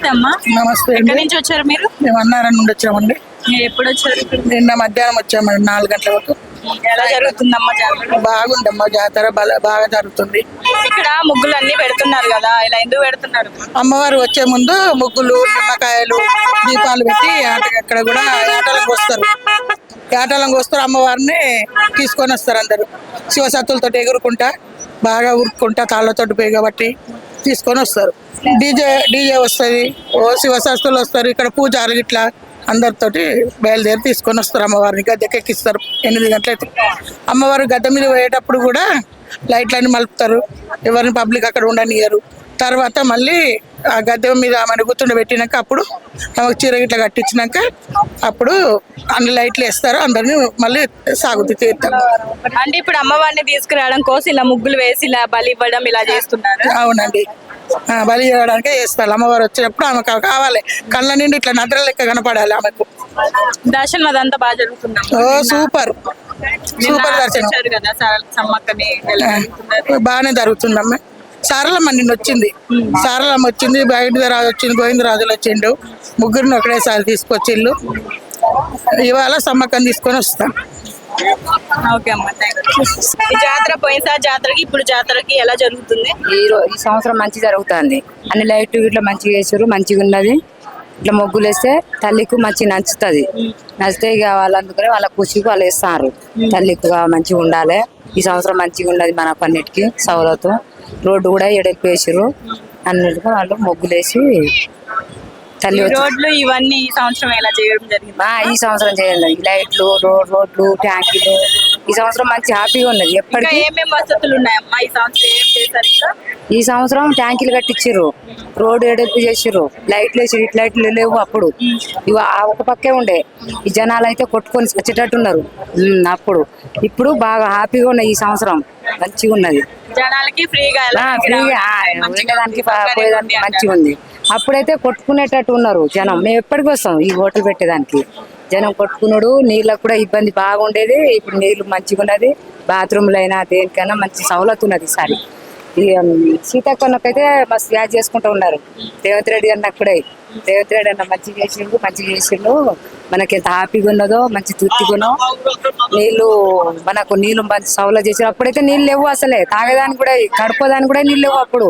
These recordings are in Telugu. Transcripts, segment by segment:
నమస్తే అమ్మా. నమస్తే ఎక్కడి అండి. నుంచి వచ్చారు మీరు? మేము అన్నారం నుండి వచ్చామండి. మీరు ఎప్పుడు వచ్చారు? నిన్న మధ్యాహ్నం వచ్చామండి 4 గంటల వరకు. ఎలా జరుగుతుందమ్మా జాతర? బాగుందమ్మా జాతర బాగా జరుగుతుంది. ఇక్కడ ముగ్గులు అన్ని పెడుతున్నారు కదా, ఇలా ఎందుకు పెడుతున్నారు? అమ్మవారు వచ్చే ముందు ముగ్గులు, నిమ్మకాయలు, దీపాలు పెట్టి అక్కడ కూడా ఆటలకు వస్తారు. ఆటలకు వస్తారు, అమ్మవారిని తీసుకొని వస్తారు. అందరూ శివసత్తులతో ఎగురుకుంటా బాగా ఉరుక్కుంటా తాళ్ళతోటి పేగబట్టి తీసుకొని వస్తారు. డీజే వస్తుంది, శివశాస్త్రులు వస్తారు. ఇక్కడ పూజారులు ఇట్లా అందరితోటి బయలుదేరి తీసుకొని వస్తారు. అమ్మవారిని గద్దెకెక్కిస్తారు 8 గంటలైతే. అమ్మవారు గద్దె మీద పోయేటప్పుడు కూడా లైట్లన్నీ మలుపుతారు, ఎవరిని పబ్లిక్ అక్కడ ఉండనియరు. తర్వాత మళ్ళీ ఆ గద్దె మీద ఆమెను గుర్తుండ పెట్టినాక అప్పుడు ఆమెకు చీర గిట్ల కట్టించినాక అప్పుడు అన్ని లైట్లు వేస్తారు. అందరినీ మళ్ళీ సాగుతూ తీరుతారు. అంటే ఇప్పుడు అమ్మవారిని తీసుకురావడం కోసం ఇలా ముగ్గులు వేసి ఇలా బలి ఇవ్వడం ఇలా చేస్తున్నారు. అవునండి, బలి చేయడానికే చేస్తారు. అమ్మవారు వచ్చినప్పుడు ఆమెకు కావాలి, కళ్ళ నుండి ఇట్లా నద్ర లెక్క కనపడాలి ఆమెకు. దర్శనం అదంతా బాగా జరుగుతుంది. సూపర్ దర్శనం కదా సమ్మక్కని బాగానే జరుగుతుందమ్మ. సారలమ్మ నిన్న వచ్చింది, సారలమ్మ వచ్చింది, బయటరాజు వచ్చింది, గోవిందరాజులు వచ్చిండు. ముగ్గురిని ఒకటేసారి తీసుకొచ్చిళ్ళు. ఇవాళ సమ్మక్కని తీసుకొని వస్తాం. ఓకే అమ్మ, ఈ జాతర పోయినసారి జాతరకి ఇప్పుడు జాతరకి ఎలా జరుగుతుంది? ఈ సంవత్సరం మంచి జరుగుతుంది. అన్ని లైట్ ఇట్లా మంచిగా వేసారు, మంచిగా ఉన్నది. ఇట్లా ముగ్గులు వేస్తే తల్లికి మంచిగా నచ్చుతుంది. నచ్చితే ఇక వాళ్ళందుకనే వాళ్ళ ఖుషికి వాళ్ళు వేస్తారు. తల్లికి మంచిగా ఉండాలి. ఈ సంవత్సరం మంచిగా ఉన్నది మనకు అన్నిటికీ సౌలతో. రోడ్డు కూడా ఎడలిపి వేసారు. అన్నిటికీ వాళ్ళు ముగ్గులు వేసి తల్లి రోడ్లు ఇవన్నీ ఈ సంవత్సరం ఎలా చేయడం జరిగింది? ఈ సంవత్సరం చేయాలి. లైట్లు, రోడ్లు, ట్యాంకీలు ఈ సంవత్సరం మంచి హ్యాపీగా ఉన్నది. ఎప్పటికీ ఏమేమి వసతులు ఉన్నాయమ్మా ఈ సంవత్సరం? ఏం చేశారు ఇంకా? ఈ సంవత్సరం ట్యాంకీలు కట్టించారు, రోడ్డు ఎడల్పు చేసారు, లైట్లు వేసారు. ఇటు లైట్లు లేవు అప్పుడు, ఇవి ఒక పక్కే ఉండే. ఈ జనాలు అయితే కొట్టుకొని వచ్చేటట్టున్నారు అప్పుడు. ఇప్పుడు బాగా హ్యాపీగా ఉన్నాయి. ఈ సంవత్సరం మంచిగా ఉన్నది. జనాలకి ఫ్రీగా వెళ్ళడానికి పోయేదానికి మంచిగా ఉంది. అప్పుడైతే కొట్టుకునేటట్టు ఉన్నారు జనం. మేము ఎప్పటికి వస్తాం ఈ హోటల్ పెట్టేదానికి. జనం కొట్టుకున్నాడు, నీళ్ళకు కూడా ఇబ్బంది బాగుండేది. ఇప్పుడు నీళ్లు మంచిగా ఉన్నది. బాత్రూమ్లు అయినా దేనికైనా మంచి సౌలత్ ఉన్నది. ఈసారి సీతాకొండకైతే మస్తు యాడ్ చేసుకుంటూ ఉన్నారు. రేవంత్ రెడ్డి అన్న అక్కడే, రేవంత్ రెడ్డి అన్న మంచిగా చేసిండు. మనకి ఎంత హ్యాపీగా ఉన్నదో, మంచి తృప్తిగానో. నీళ్లు మంచి సౌలత్ చేసారు. అప్పుడైతే నీళ్ళు లేవు అసలే, తాగేదానికి కూడా కడుపుదానికి కూడా నీళ్ళు లేవు. అప్పుడు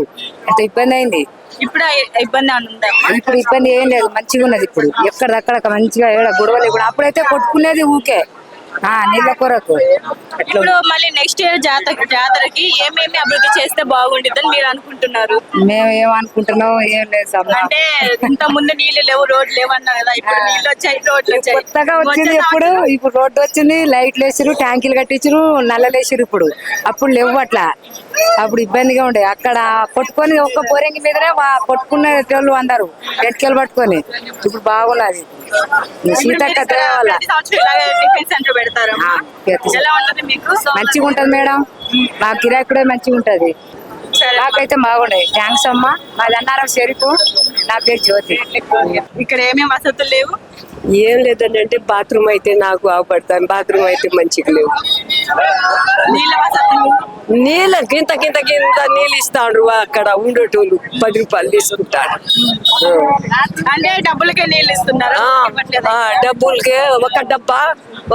ఎంత ఇబ్బంది అయింది. ఇప్పుడు ఇబ్బంది ఇప్పుడు ఇబ్బంది ఏం లేదు, మంచిగా ఉన్నది. ఇప్పుడు ఎక్కడక్కడ మంచిగా గొడవలు. ఇప్పుడు అప్పుడైతే కొట్టుకునేది ఊకే నీళ్ళ కొరకు. ఇప్పుడు మళ్ళీ నెక్స్ట్ ఇయర్ జాతరకి ఏమేమి అభివృద్ధి చేస్తే బాగుంటుందని మీరు అనుకుంటున్నారు? మేము ఏమనుకుంటున్నాం ఏం లేదు. అంటే ఇంత ముందు నీళ్లు లేవు, రోడ్లు లేవు అన్నారు కదా, ఇప్పుడు నీళ్ళు వచ్చాయి, రోడ్లు వచ్చాయి. కొత్తగా వచ్చింది ఇప్పుడు రోడ్డు వచ్చింది, లైట్లు వేసారు, ట్యాంకీలు కట్టించారు, నల్లలు వేసారు. ఇప్పుడు అప్పుడు లేవు అట్లా. అప్పుడు ఇబ్బందిగా ఉండే. అక్కడ కొట్టుకొని ఒక్క బోరెంగి మీదనే కొట్టుకునే వాళ్ళు అందరు ఎట్కెళ్ళి పట్టుకొని. ఇప్పుడు బాగున్నది. సీతక్క దేవాల మంచిగా ఉంటది మేడం. మా గిరాకీ కూడా మంచిగా ఉంటది. నాకైతే బాగుండే. థ్యాంక్స్ అమ్మా. మాది అన్నారం షరీఫ్. నా పేరు జ్యోతి. ఇక్కడ ఏమేమి వసతులు లేవు? ఏం లేదండి, అంటే బాత్రూమ్ అయితే నాకు బాగుపడతాను. బాత్రూమ్ అయితే మంచిగా లేవు. నీళ్ళ వసతులు, నీళ్ళ గింత నీళ్ళు ఇస్తాడు. అక్కడ ఉండేటోళ్ళు 10 రూపాయలు తీసుకుంటాడు. అంటే డబ్బులకే నీళ్ళు ఇస్తున్నారు. డబ్బులకే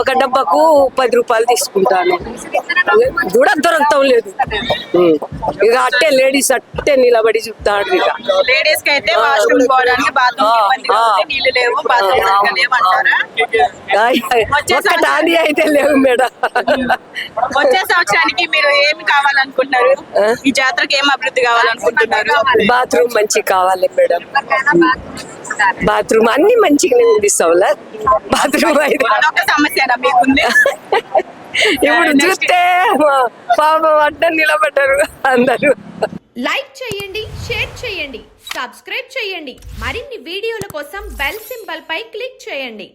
ఒక డబ్బాకు 10 రూపాయలు తీసుకుంటాను. కూడా దొరకటం లేదు. ఇక అట్టే లేడీస్ అట్టే నిలబడి చూస్తాడు. ఇక లేడీస్ కి అయితే వాష్రూమ్ పోవడానికి బాత్రూమ్ నీళ్ళు లేవు, ఒక్కటాది అయితే లేవు మేడం. వచ్చే సంవత్సరానికి మీరు ఏమి కావాలనుకుంటున్నారు? ఈ జాతరకి ఏం అభివృద్ధి కావాలనుకుంటున్నారు? బాత్రూమ్ మంచి కావాలి మేడం. బాత్రూమ్ అన్ని మంచిగానే ఉంది సౌలత్. బాత్రూమ్ అయితే అదొక సమస్యనా మీకుంది? ఇప్పుడు చూస్తే పాపం అడ్డ నిలబడ్డారు అందరూ. లైక్ చేయండి, షేర్ చేయండి, సబ్స్క్రైబ్ చేయండి. మరిన్ని వీడియోల కోసం బెల్ సింబల్ పై క్లిక్ చేయండి.